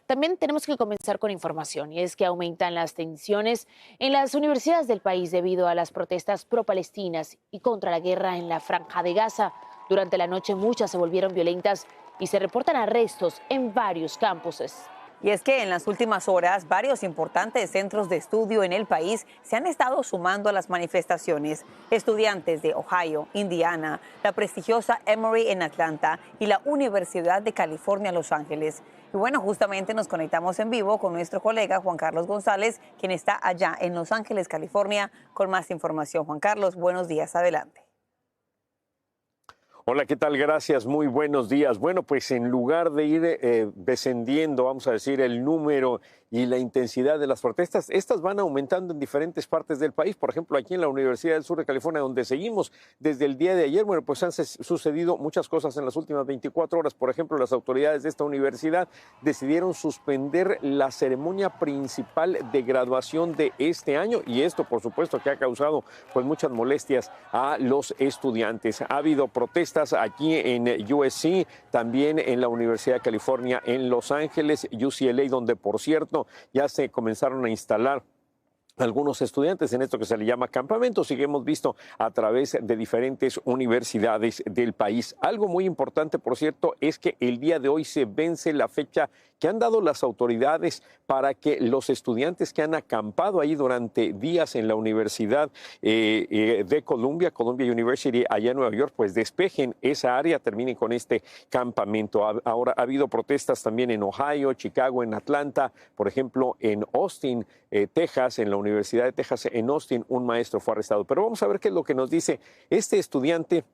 También tenemos que comenzar con información, y es que aumentan las tensiones en las universidades del país debido a las protestas pro-palestinas y contra la guerra en la Franja de Gaza. Durante la noche muchas se volvieron violentas y se reportan arrestos en varios campuses. Y es que en las últimas horas varios importantes centros de estudio en el país se han estado sumando a las manifestaciones. Estudiantes de Ohio, Indiana, la prestigiosa Emory en Atlanta y la Universidad de California, Los Ángeles. Y bueno, justamente nos conectamos en vivo con nuestro colega Juan Carlos González, quien está allá en Los Ángeles, California, con más información. Juan Carlos, buenos días, adelante. Hola, ¿qué tal? Gracias, muy buenos días. Bueno, pues en lugar de ir descendiendo, vamos a decir, el número y la intensidad de las protestas, estas van aumentando en diferentes partes del país. Por ejemplo, aquí en la Universidad del Sur de California, donde seguimos desde el día de ayer, bueno, pues han sucedido muchas cosas en las últimas 24 horas. Por ejemplo, las autoridades de esta universidad decidieron suspender la ceremonia principal de graduación de este año, y esto, por supuesto, que ha causado pues muchas molestias a los estudiantes. Ha habido protestas aquí en USC, también en la Universidad de California en Los Ángeles, UCLA, donde, por cierto, ya se comenzaron a instalar algunos estudiantes en esto que se le llama campamentos y que hemos visto a través de diferentes universidades del país. Algo muy importante, por cierto, es que el día de hoy se vence la fecha que han dado las autoridades para que los estudiantes que han acampado ahí durante días en la Universidad de Columbia University, allá en Nueva York, pues despejen esa área, terminen con este campamento. Ahora ha habido protestas también en Ohio, Chicago, en Atlanta, por ejemplo, en Austin, Texas, en la Universidad de Texas, en Austin, un maestro fue arrestado. Pero vamos a ver qué es lo que nos dice este estudiante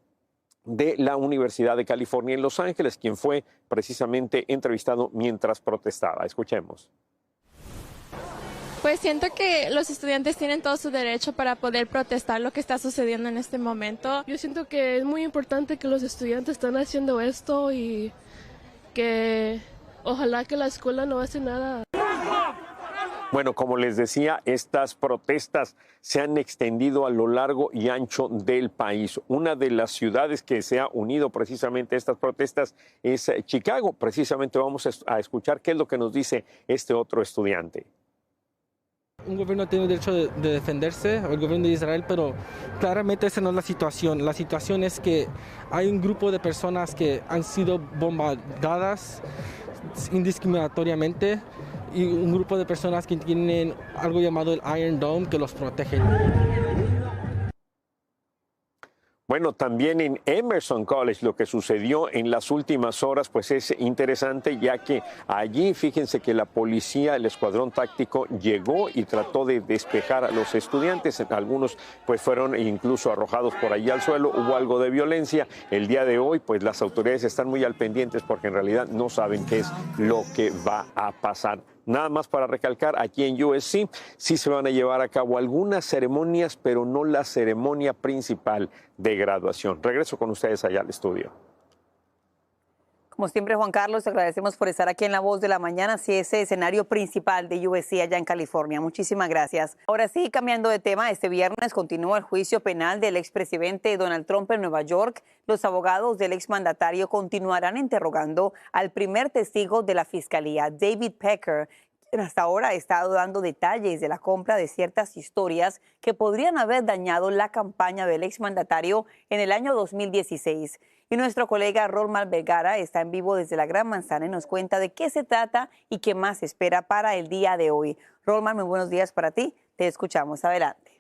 de la Universidad de California en Los Ángeles, quien fue precisamente entrevistado mientras protestaba. Escuchemos. Pues siento que los estudiantes tienen todo su derecho para poder protestar lo que está sucediendo en este momento. Yo siento que es muy importante que los estudiantes están haciendo esto y que ojalá que la escuela no hace nada. Bueno, como les decía, estas protestas se han extendido a lo largo y ancho del país. Una de las ciudades que se ha unido precisamente a estas protestas es Chicago. Precisamente vamos a escuchar qué es lo que nos dice este otro estudiante. Un gobierno tiene el derecho de defenderse, el gobierno de Israel, pero claramente esa no es la situación. La situación es que hay un grupo de personas que han sido bombardeadas indiscriminatoriamente y un grupo de personas que tienen algo llamado el Iron Dome que los protege. Bueno, también en Emerson College lo que sucedió en las últimas horas pues es interesante, ya que allí fíjense que la policía, el escuadrón táctico llegó y trató de despejar a los estudiantes. Algunos pues fueron incluso arrojados por allí al suelo, hubo algo de violencia. El día de hoy pues las autoridades están muy al pendientes porque en realidad no saben qué es lo que va a pasar. Nada más para recalcar, aquí en USC sí se van a llevar a cabo algunas ceremonias, pero no la ceremonia principal de graduación. Regreso con ustedes allá al estudio. Como siempre, Juan Carlos, te agradecemos por estar aquí en La Voz de la Mañana, sí, ese escenario principal de USC allá en California. Muchísimas gracias. Ahora sí, cambiando de tema, este viernes continúa el juicio penal del expresidente Donald Trump en Nueva York. Los abogados del exmandatario continuarán interrogando al primer testigo de la fiscalía, David Pecker, quien hasta ahora ha estado dando detalles de la compra de ciertas historias que podrían haber dañado la campaña del exmandatario en el año 2016. Y nuestro colega Rolman Vergara está en vivo desde la Gran Manzana y nos cuenta de qué se trata y qué más se espera para el día de hoy. Rolman, muy buenos días para ti. Te escuchamos. Adelante.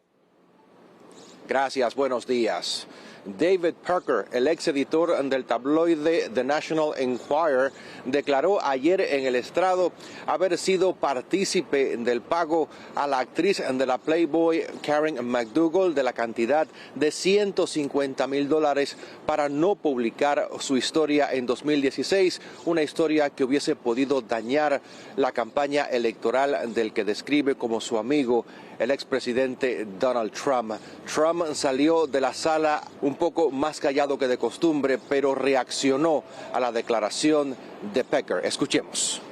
Gracias, buenos días. David Pecker, el ex editor del tabloide The National Enquirer, declaró ayer en el estrado haber sido partícipe del pago a la actriz de la Playboy Karen McDougal de la cantidad de $150,000 para no publicar su historia en 2016, una historia que hubiese podido dañar la campaña electoral del que describe como su amigo el expresidente Donald Trump. Trump salió de la sala un poco más callado que de costumbre, pero reaccionó a la declaración de Pecker. Escuchemos.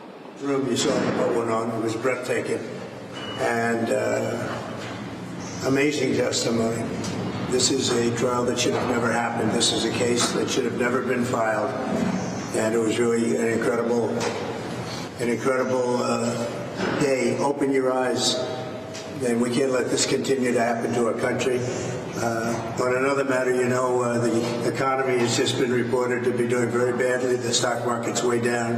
You saw what went on. It was breathtaking and amazing testimony. This is a trial that should have never happened. This is a case that should have never been filed, and it was really an incredible an incredible day. Open your eyes. And we can't let this continue to happen to our country. On another matter, you know, the economy has just been reported to be doing very badly. The stock market's way down,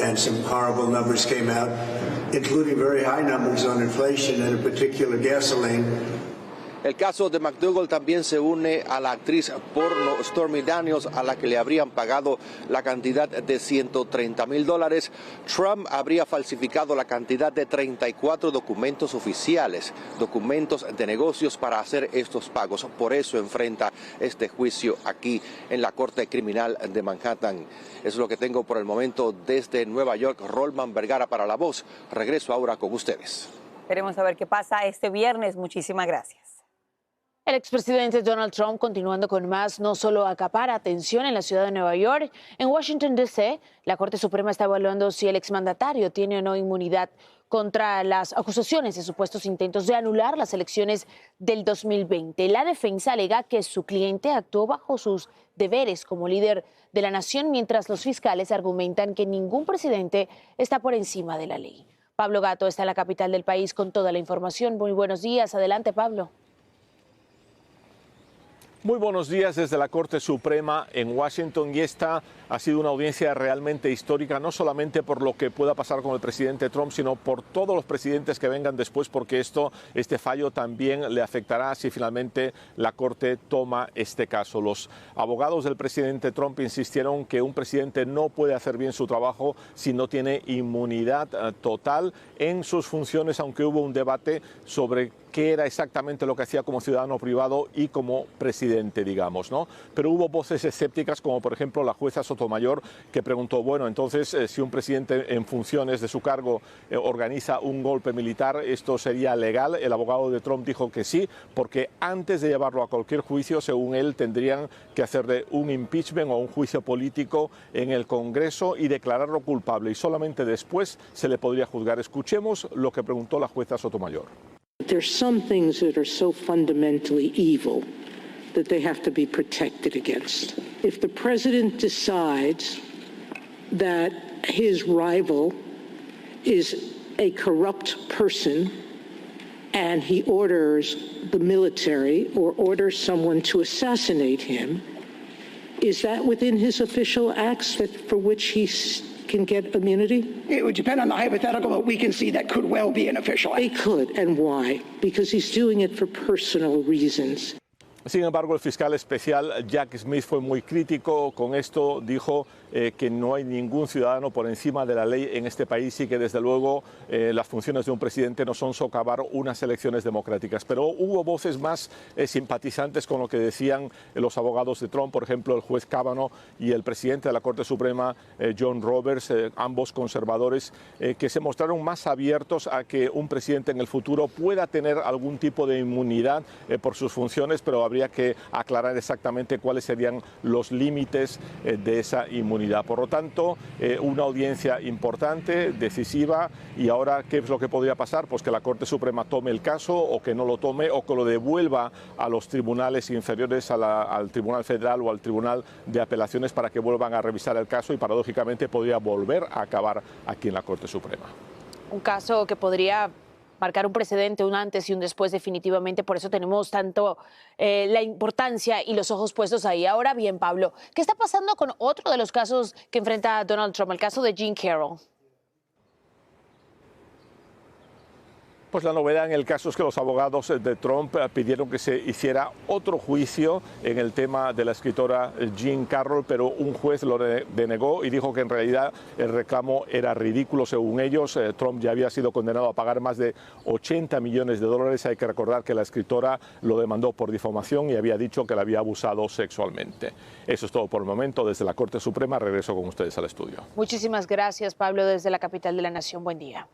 and some horrible numbers came out, including very high numbers on inflation and in particular gasoline. El caso de McDougal también se une a la actriz porno Stormy Daniels, a la que le habrían pagado la cantidad de $130,000. Trump habría falsificado la cantidad de 34 documentos oficiales, documentos de negocios para hacer estos pagos. Por eso enfrenta este juicio aquí en la Corte Criminal de Manhattan. Es lo que tengo por el momento desde Nueva York. Rolman Vergara para La Voz. Regreso ahora con ustedes. Queremos saber qué pasa este viernes. Muchísimas gracias. El expresidente Donald Trump, continuando con más, no solo acapara atención en la ciudad de Nueva York. En Washington, D.C., la Corte Suprema está evaluando si el exmandatario tiene o no inmunidad contra las acusaciones de supuestos intentos de anular las elecciones del 2020. La defensa alega que su cliente actuó bajo sus deberes como líder de la nación, mientras los fiscales argumentan que ningún presidente está por encima de la ley. Pablo Gato está en la capital del país con toda la información. Muy buenos días. Adelante, Pablo. Muy buenos días desde la Corte Suprema en Washington, y esta ha sido una audiencia realmente histórica, no solamente por lo que pueda pasar con el presidente Trump, sino por todos los presidentes que vengan después, porque este fallo también le afectará si finalmente la Corte toma este caso. Los abogados del presidente Trump insistieron que un presidente no puede hacer bien su trabajo si no tiene inmunidad total en sus funciones, aunque hubo un debate sobre qué era exactamente lo que hacía como ciudadano privado y como presidente, digamos, ¿no? Pero hubo voces escépticas, como por ejemplo la jueza Sotomayor, que preguntó, bueno, entonces si un presidente en funciones de su cargo organiza un golpe militar, ¿esto sería legal? El abogado de Trump dijo que sí, porque antes de llevarlo a cualquier juicio, según él, tendrían que hacerle un impeachment o un juicio político en el Congreso y declararlo culpable, y solamente después se le podría juzgar. Escuchemos lo que preguntó la jueza Sotomayor. There's some things that are so fundamentally evil that they have to be protected against. If the president decides that his rival is a corrupt person and he orders the military or orders someone to assassinate him, is that within his official acts for which he can get immunity? It would depend on the hypothetical, but we can see that could well be an official act. It could, and why? Because he's doing it for personal reasons. Sin embargo, el fiscal especial Jack Smith fue muy crítico con esto. Dijo que no hay ningún ciudadano por encima de la ley en este país y que desde luego las funciones de un presidente no son socavar unas elecciones democráticas. Pero hubo voces más simpatizantes con lo que decían los abogados de Trump, por ejemplo el juez Kavanaugh y el presidente de la Corte Suprema John Roberts, ambos conservadores, que se mostraron más abiertos a que un presidente en el futuro pueda tener algún tipo de inmunidad por sus funciones, pero habría que aclarar exactamente cuáles serían los límites de esa inmunidad. Por lo tanto, una audiencia importante, decisiva, y ahora, ¿qué es lo que podría pasar? Pues que la Corte Suprema tome el caso, o que no lo tome, o que lo devuelva a los tribunales inferiores, al Tribunal Federal o al Tribunal de Apelaciones, para que vuelvan a revisar el caso, y paradójicamente podría volver a acabar aquí en la Corte Suprema. Un caso que podría marcar un precedente, un antes y un después definitivamente, por eso tenemos tanto la importancia y los ojos puestos ahí. Ahora bien, Pablo, ¿qué está pasando con otro de los casos que enfrenta Donald Trump, el caso de Jean Carroll? Pues la novedad en el caso es que los abogados de Trump pidieron que se hiciera otro juicio en el tema de la escritora Jean Carroll, pero un juez lo denegó y dijo que en realidad el reclamo era ridículo según ellos. Trump ya había sido condenado a pagar más de $80 millones. Hay que recordar que la escritora lo demandó por difamación y había dicho que la había abusado sexualmente. Eso es todo por el momento. Desde la Corte Suprema regreso con ustedes al estudio. Muchísimas gracias, Pablo, desde la capital de la nación. Buen día.